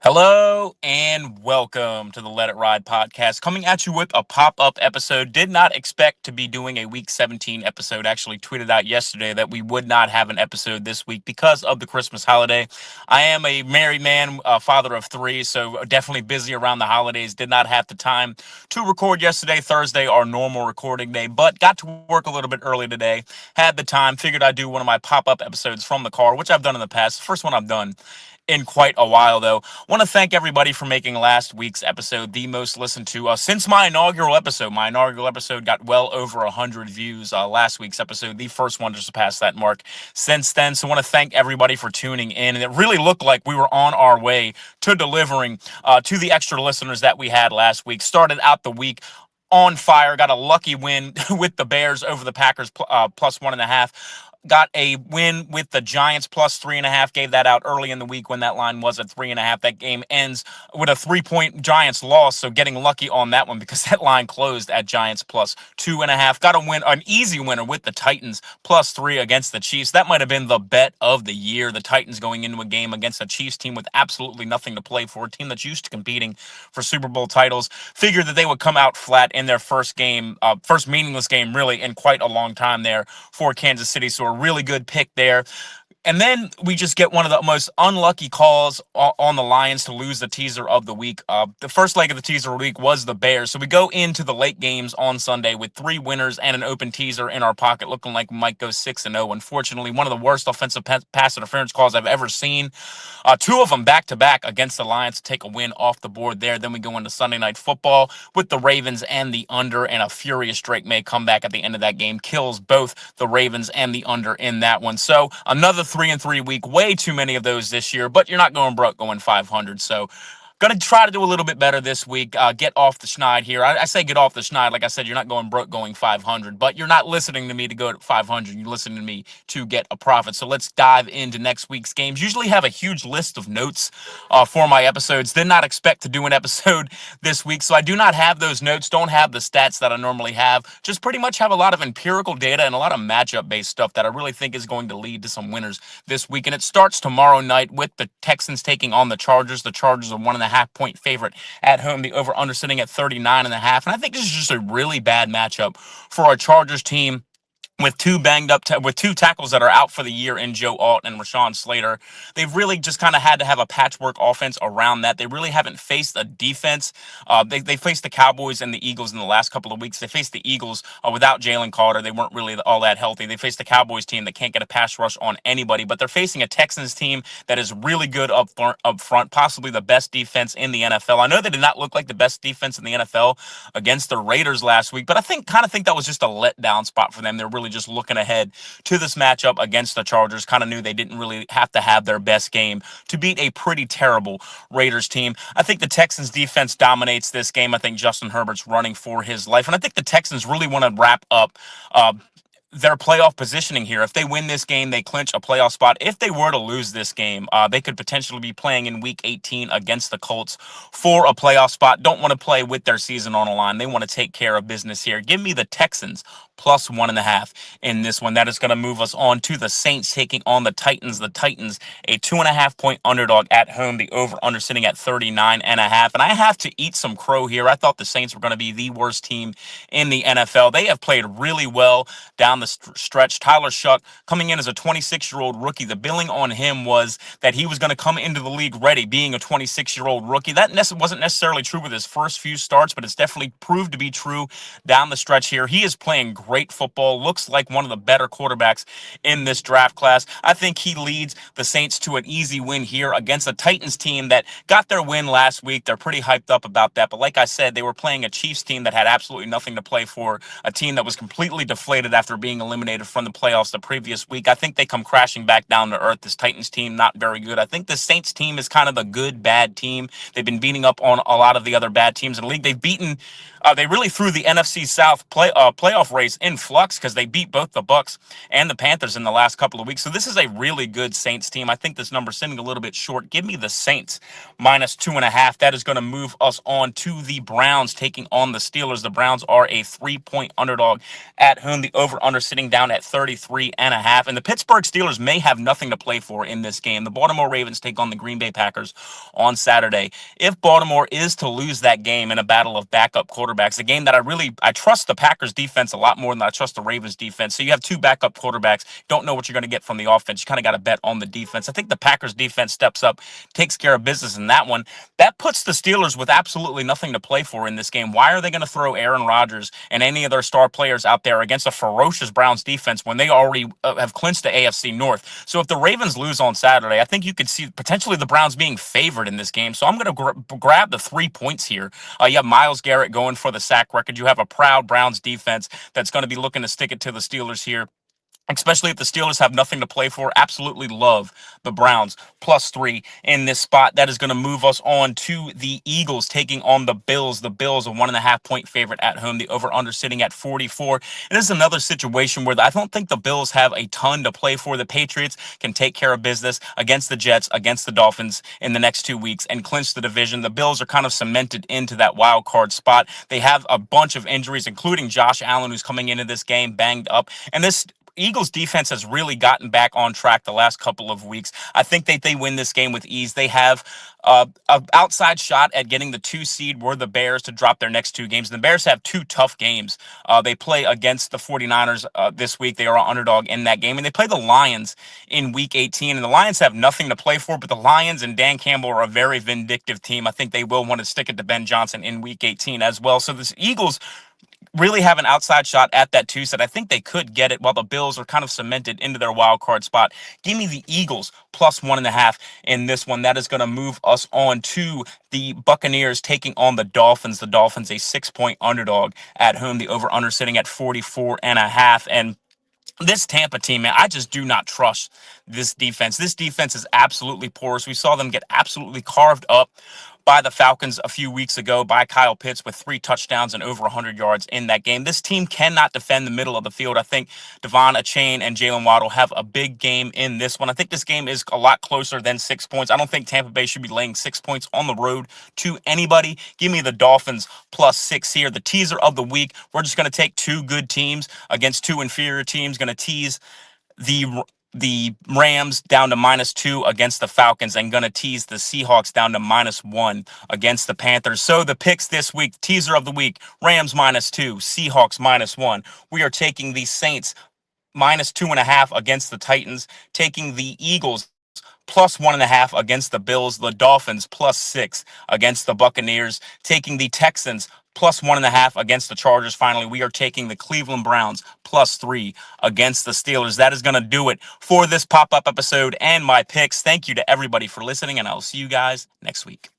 Hello and welcome to the Let It Ride podcast. Coming at you with a pop up episode. Did not expect to be doing a week 17 episode. Actually, tweeted out yesterday that we would not have an episode this week because of the Christmas holiday. I am a married man, a father of three, so definitely busy around the holidays. Did not have the time to record yesterday, Thursday, our normal recording day, but got to work a little bit early today. Had the time, figured I'd do one of my pop up episodes from the car, which I've done in the past. First one I've done in quite a while, though. Want to thank everybody for making last week's episode the most listened to since my inaugural episode. My inaugural episode got well over 100 views. Last week's episode, the first one to surpass that mark since then. So want to thank everybody for tuning in. And it really looked like we were on our way to delivering to the extra listeners that we had last week. Started out the week on fire, got a lucky win with the Bears over the Packers plus 1.5. Got a win with the Giants plus 3.5. Gave that out early in the week when that line was at 3.5. That game ends with a 3-point Giants loss. So getting lucky on that one because that line closed at Giants plus 2.5. Got a win, an easy winner with the Titans plus 3 against the Chiefs. That might have been the bet of the year. The Titans going into a game against a Chiefs team with absolutely nothing to play for, a team that's used to competing for Super Bowl titles. Figured that they would come out flat in their first game, first meaningless game really in quite a long time there for Kansas City. So a really good pick there. And then we just get one of the most unlucky calls on the Lions to lose the teaser of the week. The first leg of the teaser of the week was the Bears. So we go into the late games on Sunday with 3 winners and an open teaser in our pocket, looking like we might go 6-0. Unfortunately, one of the worst offensive pass interference calls I've ever seen. 2 of them back-to-back against the Lions to take a win off the board there. Then we go into Sunday Night Football with the Ravens and the under, and a furious Drake May comeback at the end of that game kills both the Ravens and the under in that one. So another 3-3 week, way too many of those this year, but you're not going broke going 500. So going to try to do a little bit better this week. Get off the schneid here. I say get off the schneid. Like I said, you're not going broke going 500, but you're not listening to me to go to 500. You're listening to me to get a profit. So let's dive into next week's games. Usually have a huge list of notes for my episodes. Did not expect to do an episode this week, so I do not have those notes. Don't have the stats that I normally have. Just pretty much have a lot of empirical data and a lot of matchup-based stuff that I really think is going to lead to some winners this week. And it starts tomorrow night with the Texans taking on the Chargers. The Chargers are 1.5-point favorite at home. The over-under sitting at 39.5. And I think this is just a really bad matchup for a Chargers team with 2 banged up, with 2 tackles that are out for the year in Joe Alt and Rashawn Slater. They've really just kind of had to have a patchwork offense around that. They really haven't faced a defense. They faced the Cowboys and the Eagles in the last couple of weeks. They faced the Eagles without Jalen Carter. They weren't really all that healthy. They faced the Cowboys team that can't get a pass rush on anybody, but they're facing a Texans team that is really good up front, possibly the best defense in the NFL. I know they did not look like the best defense in the NFL against the Raiders last week, but I kind of think that was just a letdown spot for them. They're really just looking ahead to this matchup against the Chargers. Kind of knew they didn't really have to have their best game to beat a pretty terrible Raiders team. I think the Texans defense dominates this game. I think Justin Herbert's running for his life. And I think the Texans really want to wrap up their playoff positioning here. If they win this game, they clinch a playoff spot. If they were to lose this game, they could potentially be playing in week 18 against the Colts for a playoff spot. Don't want to play with their season on the line. They want to take care of business here. Give me the Texans plus 1.5 in this one. That is going to move us on to the Saints taking on the Titans. The Titans, a 2.5-point underdog at home. The over-under sitting at 39.5. And I have to eat some crow here. I thought the Saints were going to be the worst team in the NFL. They have played really well down the stretch. Tyler Shuck coming in as a 26-year-old rookie. The billing on him was that he was going to come into the league ready, being a 26-year-old rookie. That wasn't necessarily true with his first few starts, but it's definitely proved to be true down the stretch here. He is playing great football. Looks like one of the better quarterbacks in this draft class. I think he leads the Saints to an easy win here against a Titans team that got their win last week. They're pretty hyped up about that. But like I said, they were playing a Chiefs team that had absolutely nothing to play for, a team that was completely deflated after being eliminated from the playoffs the previous week. I think they come crashing back down to earth. This Titans team, not very good. I think the Saints team is kind of the good, bad team. They've been beating up on a lot of the other bad teams in the league. They've beaten They really threw the NFC South playoff race in flux because they beat both the Bucks and the Panthers in the last couple of weeks. So this is a really good Saints team. I think this number's sitting a little bit short. Give me the Saints -2.5. That is going to move us on to the Browns taking on the Steelers. The Browns are a 3-point underdog at home. The over/under sitting down at 33.5. And the Pittsburgh Steelers may have nothing to play for in this game. The Baltimore Ravens take on the Green Bay Packers on Saturday. If Baltimore is to lose that game in a battle of backup quarterbacks, a game that I trust the Packers defense a lot more than I trust the Ravens defense. So you have two backup quarterbacks, don't know what you're going to get from the offense. You kind of got to bet on the defense. I think the Packers defense steps up, takes care of business in that one. That puts the Steelers with absolutely nothing to play for in this game. Why are they going to throw Aaron Rodgers and any of their star players out there against a ferocious Browns defense when they already have clinched the AFC North? So if the Ravens lose on Saturday, I think you could see potentially the Browns being favored in this game. So I'm going to grab the 3 points here. You have Myles Garrett going for the sack record. You have a proud Browns defense that's going to be looking to stick it to the Steelers here, especially if the Steelers have nothing to play for. Absolutely love the Browns +3 in this spot. That is going to move us on to the Eagles taking on the Bills. The Bills, a 1.5-point favorite at home. The over/under sitting at 44. And this is another situation where I don't think the Bills have a ton to play for. The Patriots can take care of business against the Jets, against the Dolphins in the next 2 weeks and clinch the division. The Bills are kind of cemented into that wild card spot. They have a bunch of injuries, including Josh Allen, who's coming into this game banged up. And this Eagles defense has really gotten back on track the last couple of weeks. I think they win this game with ease. They have an outside shot at getting the 2 seed were the Bears to drop their next 2 games. And the Bears have 2 tough games. They play against the 49ers this week. They are an underdog in that game. And they play the Lions in week 18. And the Lions have nothing to play for, but the Lions and Dan Campbell are a very vindictive team. I think they will want to stick it to Ben Johnson in week 18 as well. So this Eagles really have an outside shot at that 2 set. I think they could get it while the Bills are kind of cemented into their wild card spot. Give me the Eagles +1.5 in this one. That is going to move us on to the Buccaneers taking on the Dolphins. The Dolphins, a 6-point underdog at home. The over/under sitting at 44.5. And this Tampa team, man, I just do not trust this defense. This defense is absolutely porous. We saw them get absolutely carved up by the Falcons a few weeks ago by Kyle Pitts with 3 touchdowns and over 100 yards in that game. This team cannot defend the middle of the field. I think Devon Achane and Jalen Waddle have a big game in this one. I think this game is a lot closer than 6 points. I don't think Tampa Bay should be laying 6 points on the road to anybody. Give me the Dolphins +6 here. The teaser of the week, we're just going to take 2 good teams against 2 inferior teams. Going to tease the Rams down to -2 against the Falcons and going to tease the Seahawks down to -1 against the Panthers. So the picks this week, teaser of the week, Rams -2, Seahawks -1. We are taking the Saints -2.5 against the Titans, taking the Eagles +1.5 against the Bills, the Dolphins +6 against the Buccaneers, taking the Texans +1.5 against the Chargers. Finally, we are taking the Cleveland Browns +3 against the Steelers. That is going to do it for this pop-up episode and my picks. Thank you to everybody for listening, and I will see you guys next week.